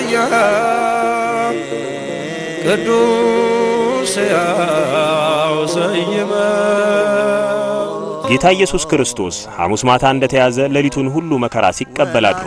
ያሳያል ቅዱስ ያው ሰይመ ጌታ ኢየሱስ ክርስቶስ ሐሙስ ማታ እንደተያዘ ሌሊቱን ሁሉ መከራ ሲቀበል አድሮ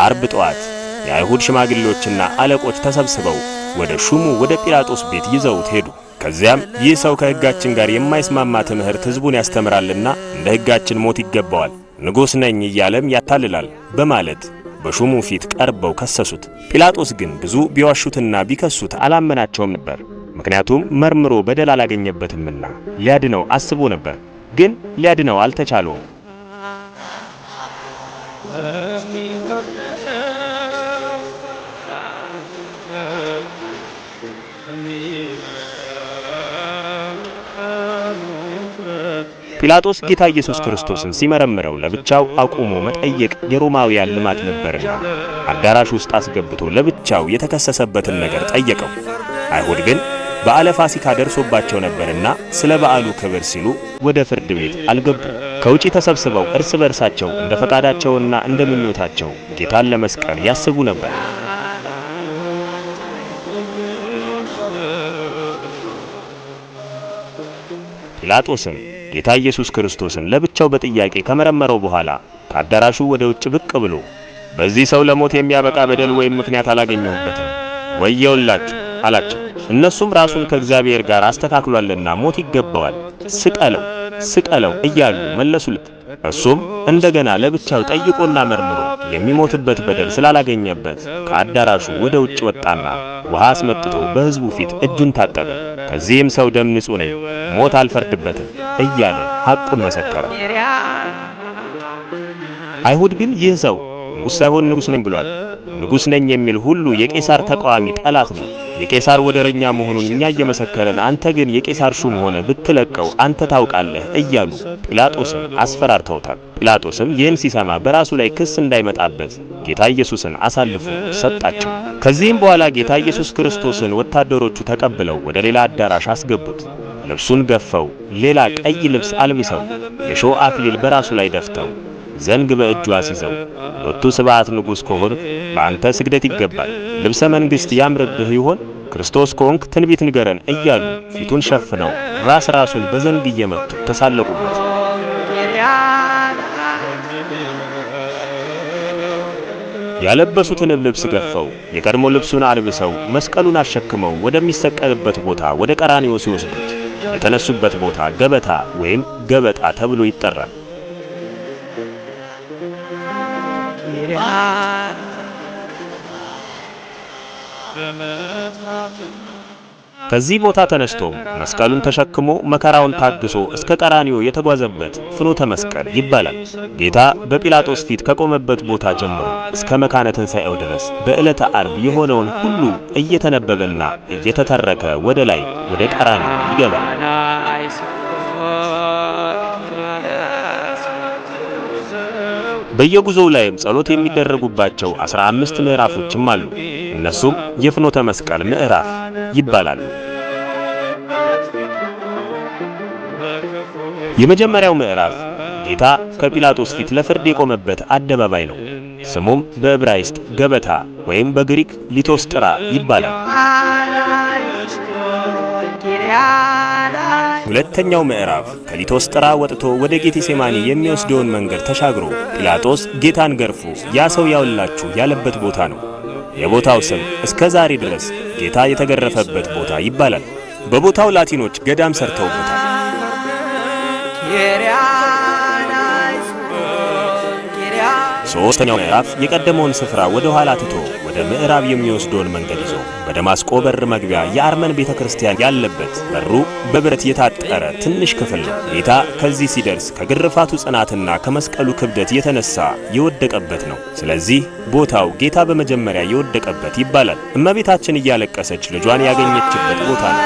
ዓርብ ጠዋት የአይሁድ ሽማግሌዎችና አለቆች ተሰብስበው ወደ ሹሙ ወደ ጲላጦስ ቤት ይዘውት ሄዱ። ከዚያም ይህ ሰው ከሕጋችን ጋር የማይስማማ ትምህርት ሕዝቡን ያስተምራልና እንደ ሕጋችን ሞት ይገባዋል፣ ንጉሥ ነኝ እያለም ያታልላል በማለት በሹሙ ፊት ቀርበው ከሰሱት። ጲላጦስ ግን ብዙ ቢዋሹትና ቢከሱት አላመናቸውም ነበር። ምክንያቱም መርምሮ በደል አላገኘበትምና ሊያድነው አስቦ ነበር። ግን ሊያድነው አልተቻለውም። ጲላጦስ ጌታ ኢየሱስ ክርስቶስን ሲመረምረው ለብቻው አቁሞ መጠየቅ የሮማውያን ልማድ ነበርና አዳራሽ ውስጥ አስገብቶ ለብቻው የተከሰሰበትን ነገር ጠየቀው። አይሁድ ግን በዓለ ፋሲካ ደርሶባቸው ነበርና ስለ በዓሉ ክብር ሲሉ ወደ ፍርድ ቤት አልገቡ። ከውጪ ተሰብስበው እርስ በርሳቸው እንደ ፈቃዳቸውና እንደ ምኞታቸው ጌታን ለመስቀል ያስቡ ነበር። ጲላጦስም ጌታ ኢየሱስ ክርስቶስን ለብቻው በጥያቄ ከመረመረው በኋላ ከአዳራሹ ወደ ውጭ ብቅ ብሎ በዚህ ሰው ለሞት የሚያበቃ በደል ወይም ምክንያት አላገኘሁበትም፣ ወየውላችሁ አላቸው። እነሱም ራሱን ከእግዚአብሔር ጋር አስተካክሏልና ሞት ይገባዋል፣ ስቀለው ስቀለው እያሉ መለሱለት። እሱም እንደገና ለብቻው ጠይቆና መርምሮ የሚሞትበት በደል ስላላገኘበት ከአዳራሹ ወደ ውጭ ወጣና ውሃ አስመጥቶ በሕዝቡ ፊት እጁን ታጠበ። ከዚህም ሰው ደም ንጹሕ ነኝ፣ ሞት አልፈርድበትም እያለ ሐቁን መሰከረ። አይሁድ ግን ይህ ሰው ንጉሥ ሳይሆን ንጉሥ ነኝ ብሏል፣ ንጉሥ ነኝ የሚል ሁሉ የቄሳር ተቃዋሚ ጠላት ነው፣ የቄሳር ወደረኛ መሆኑን እኛ እየመሰከረን አንተ ግን የቄሳር ሹም ሆነ ብትለቀው አንተ ታውቃለህ እያሉ ጲላጦስን አስፈራርተውታል። ጲላጦስም ይህን ሲሰማ በራሱ ላይ ክስ እንዳይመጣበት ጌታ ኢየሱስን አሳልፎ ሰጣቸው። ከዚህም በኋላ ጌታ ኢየሱስ ክርስቶስን ወታደሮቹ ተቀብለው ወደ ሌላ አዳራሽ አስገቡት። ልብሱን ገፈው ሌላ ቀይ ልብስ አልብሰው የሾህ አክሊል በራሱ ላይ ደፍተው ዘንግ በእጁ አስይዘው ሎቱ ስብዓት ንጉሥ ከሆንክ በአንተ ስግደት ይገባል፣ ልብሰ መንግሥት ያምርብህ ይሆን? ክርስቶስ ከሆንክ ትንቢት ንገረን እያሉ ፊቱን ሸፍነው ራሱን በዘንግ እየመቱ ተሳለቁበት። ያለበሱትን ልብስ ገፈው የቀድሞ ልብሱን አልብሰው መስቀሉን አሸክመው ወደሚሰቀልበት ቦታ ወደ ቀራንዮ ሲወስዱት የተነሱበት ቦታ ገበታ ወይም ገበጣ ተብሎ ይጠራል። ከዚህ ቦታ ተነስቶ መስቀሉን ተሸክሞ መከራውን ታግሶ እስከ ቀራንዮ የተጓዘበት ፍኖተ መስቀል ይባላል። ጌታ በጲላጦስ ፊት ከቆመበት ቦታ ጀምሮ እስከ መካነ ትንሣኤው ድረስ በዕለተ ዓርብ የሆነውን ሁሉ እየተነበበና እየተተረከ ወደ ላይ ወደ ቀራንዮ ይገባል። በየጉዞው ላይም ጸሎት የሚደረጉባቸው 15 ምዕራፎችም አሉ። እነሱም የፍኖተ መስቀል ምዕራፍ ይባላሉ። የመጀመሪያው ምዕራፍ ጌታ ከጲላጦስ ፊት ለፍርድ የቆመበት አደባባይ ነው። ስሙም በዕብራይስጥ ገበታ ወይም በግሪክ ሊቶስጥራ ይባላል። ሁለተኛው ምዕራፍ ከሊቶስጥራ ወጥቶ ወደ ጌቴሴማኒ የሚወስደውን መንገድ ተሻግሮ ጲላጦስ ጌታን ገርፎ ያ ሰው ያውላችሁ ያለበት ቦታ ነው። የቦታው ስም እስከ ዛሬ ድረስ ጌታ የተገረፈበት ቦታ ይባላል። በቦታው ላቲኖች ገዳም ሰርተውበታል። ሶስተኛው ምዕራፍ የቀደመውን ስፍራ ወደ ኋላ ትቶ ወደ ምዕራብ የሚወስደውን መንገድ ይዞ በደማስቆ በር መግቢያ የአርመን ቤተክርስቲያን ያለበት በሩ በብረት የታጠረ ትንሽ ክፍል ነው። ጌታ ከዚህ ሲደርስ ከግርፋቱ ጽናትና ከመስቀሉ ክብደት የተነሳ የወደቀበት ነው። ስለዚህ ቦታው ጌታ በመጀመሪያ የወደቀበት ይባላል። እመቤታችን እያለቀሰች ልጇን ያገኘችበት ቦታ ነው።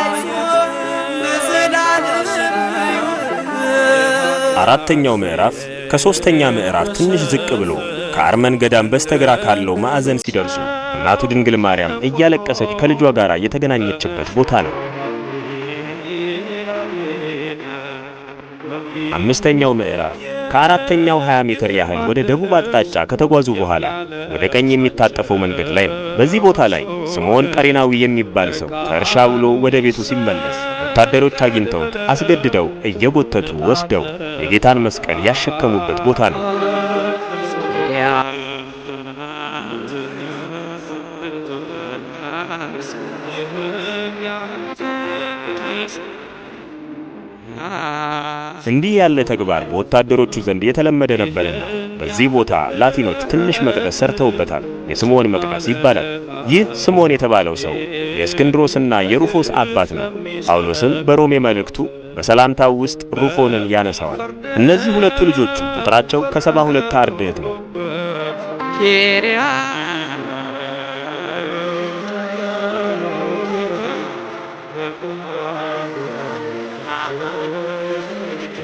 አራተኛው ምዕራፍ ከሶስተኛ ምዕራፍ ትንሽ ዝቅ ብሎ ከአርመን ገዳም በስተግራ ካለው ማዕዘን ሲደርሱ እናቱ ድንግል ማርያም እያለቀሰች ከልጇ ጋር የተገናኘችበት ቦታ ነው። አምስተኛው ምዕራፍ ከአራተኛው 20 ሜትር ያህል ወደ ደቡብ አቅጣጫ ከተጓዙ በኋላ ወደ ቀኝ የሚታጠፈው መንገድ ላይ ነው። በዚህ ቦታ ላይ ስምዖን ቀሬናዊ የሚባል ሰው ከእርሻ ውሎ ወደ ቤቱ ሲመለስ ወታደሮች አግኝተውት አስገድደው እየጎተቱ ወስደው የጌታን መስቀል ያሸከሙበት ቦታ ነው። እንዲህ ያለ ተግባር በወታደሮቹ ዘንድ የተለመደ ነበርና በዚህ ቦታ ላቲኖች ትንሽ መቅደስ ሰርተውበታል። የስምዖን መቅደስ ይባላል። ይህ ስምዖን የተባለው ሰው የእስክንድሮስና የሩፎስ አባት ነው። ጳውሎስም በሮሜ መልእክቱ በሰላምታው ውስጥ ሩፎንን ያነሳዋል። እነዚህ ሁለቱ ልጆቹ ቁጥራቸው ከ72 አርድእት ነው።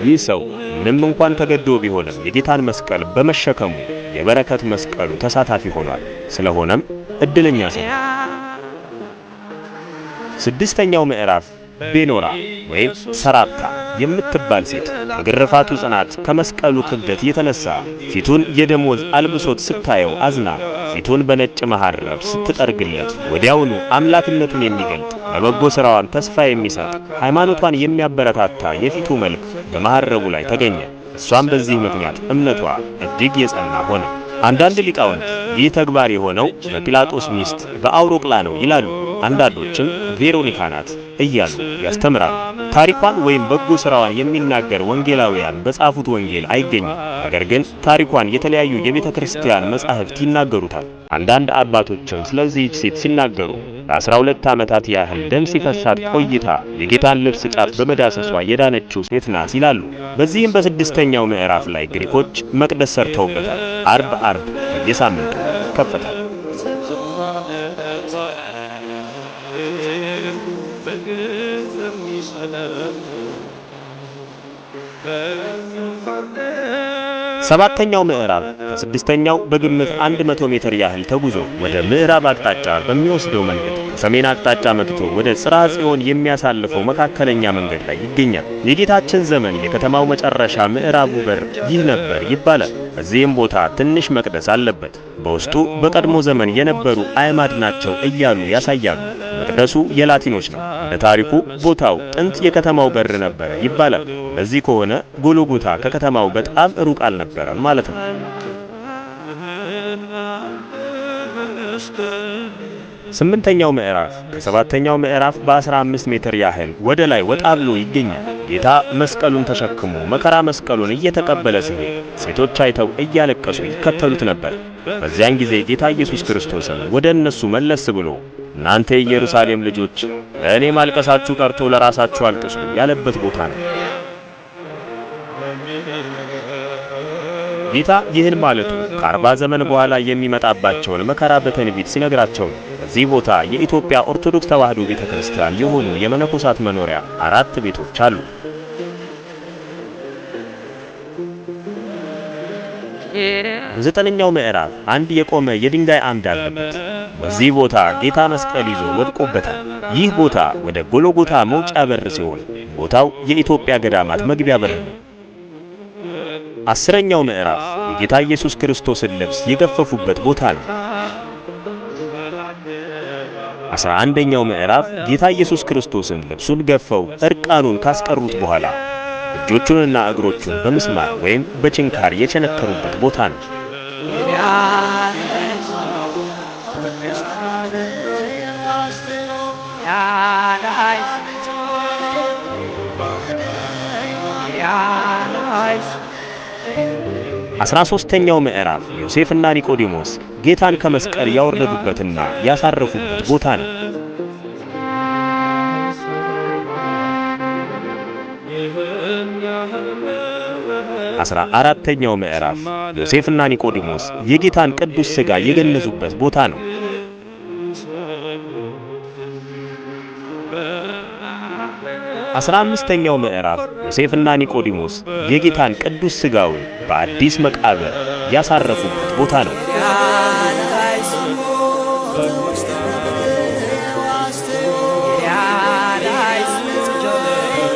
ይህ ሰው ምንም እንኳን ተገዶ ቢሆንም የጌታን መስቀል በመሸከሙ የበረከት መስቀሉ ተሳታፊ ሆኗል። ስለሆነም እድለኛ ሰው። ስድስተኛው ምዕራፍ ቤኖራ ወይም ሰራፕታ የምትባል ሴት በግርፋቱ ጽናት ከመስቀሉ ክብደት የተነሳ ፊቱን የደሞዝ አልብሶት ስታየው አዝና ፊቱን በነጭ መሐረብ ስትጠርግለት ወዲያውኑ አምላክነቱን የሚገልጥ በበጎ ሥራዋን ተስፋ የሚሰጥ ሃይማኖቷን የሚያበረታታ የፊቱ መልክ በመሐረቡ ላይ ተገኘ። እሷም በዚህ ምክንያት እምነቷ እጅግ የጸና ሆነ። አንዳንድ ሊቃውንት ይህ ተግባር የሆነው በጲላጦስ ሚስት በአውሮቅላ ነው ይላሉ። አንዳንዶችም ቬሮኒካ ናት እያሉ ያስተምራሉ። ታሪኳን ወይም በጎ ሥራዋን የሚናገር ወንጌላውያን በጻፉት ወንጌል አይገኝም። ነገር ግን ታሪኳን የተለያዩ የቤተ ክርስቲያን መጻሕፍት ይናገሩታል። አንዳንድ አባቶችም ስለዚህች ሴት ሲናገሩ ለ12 ዓመታት ያህል ደም ሲፈሳት ቆይታ የጌታን ልብስ ጫፍ በመዳሰሷ የዳነችው ሴት ናት ይላሉ። በዚህም በስድስተኛው ምዕራፍ ላይ ግሪኮች መቅደስ ሰርተውበታል። አርብ በየሳምንቱ ይከፈታል። ሰባተኛው ምዕራፍ ከስድስተኛው በግምት 100 ሜትር ያህል ተጉዞ ወደ ምዕራብ አቅጣጫ በሚወስደው መንገድ ከሰሜን አቅጣጫ መጥቶ ወደ ጽርሐ ጽዮን የሚያሳልፈው መካከለኛ መንገድ ላይ ይገኛል። የጌታችን ዘመን የከተማው መጨረሻ ምዕራቡ በር ይህ ነበር ይባላል። በዚህም ቦታ ትንሽ መቅደስ አለበት። በውስጡ በቀድሞ ዘመን የነበሩ አዕማድ ናቸው እያሉ ያሳያሉ። መቅደሱ የላቲኖች ነው። ለታሪኩ ቦታው ጥንት የከተማው በር ነበር ይባላል። በዚህ ከሆነ ጎልጎታ ከከተማው በጣም ሩቅ አልነበረም ማለት ነው። ስምንተኛው ምዕራፍ ከሰባተኛው ምዕራፍ በ15 ሜትር ያህል ወደ ላይ ወጣ ብሎ ይገኛል። ጌታ መስቀሉን ተሸክሞ መከራ መስቀሉን እየተቀበለ ሲሄድ ሴቶች አይተው እያለቀሱ ይከተሉት ነበር። በዚያን ጊዜ ጌታ ኢየሱስ ክርስቶስም ወደ እነሱ መለስ ብሎ እናንተ የኢየሩሳሌም ልጆች ለእኔ ማልቀሳችሁ ቀርቶ ለራሳችሁ አልቅሱ ያለበት ቦታ ነው። ጌታ ይህን ማለቱ ከ40 ዘመን በኋላ የሚመጣባቸውን መከራ በትንቢት ሲነግራቸው ነው። በዚህ ቦታ የኢትዮጵያ ኦርቶዶክስ ተዋሕዶ ቤተክርስቲያን የሆኑ የመነኮሳት መኖሪያ 4 ቤቶች አሉ። በዘጠነኛው ምዕራፍ አንድ የቆመ የድንጋይ አምድ አለበት። በዚህ ቦታ ጌታ መስቀል ይዞ ወድቆበታል። ይህ ቦታ ወደ ጎልጎታ መውጫ በር ሲሆን ቦታው የኢትዮጵያ ገዳማት መግቢያ በር ነው። 10ኛው ምዕራፍ የጌታ ኢየሱስ ክርስቶስን ልብስ የገፈፉበት ቦታ ነው። 11ኛው ምዕራፍ ጌታ ኢየሱስ ክርስቶስን ልብሱን ገፈው እርቃኑን ካስቀሩት በኋላ እጆቹንና እግሮቹን በምስማር ወይም በችንካር የቸነከሩበት ቦታ ነው። አስራ ሦስተኛው ምዕራፍ ዮሴፍና ኒቆዲሞስ ጌታን ከመስቀል ያወረዱበትና ያሳረፉበት ቦታ ነው። 14ኛው ምዕራፍ ዮሴፍና ኒቆዲሞስ የጌታን ቅዱስ ሥጋ የገነዙበት ቦታ ነው። 15ኛው ምዕራፍ ዮሴፍና ኒቆዲሞስ የጌታን ቅዱስ ሥጋውን በአዲስ መቃብር ያሳረፉበት ቦታ ነው።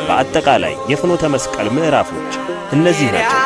በአጠቃላይ የፍኖተ መስቀል ምዕራፎች እነዚህ ናቸው።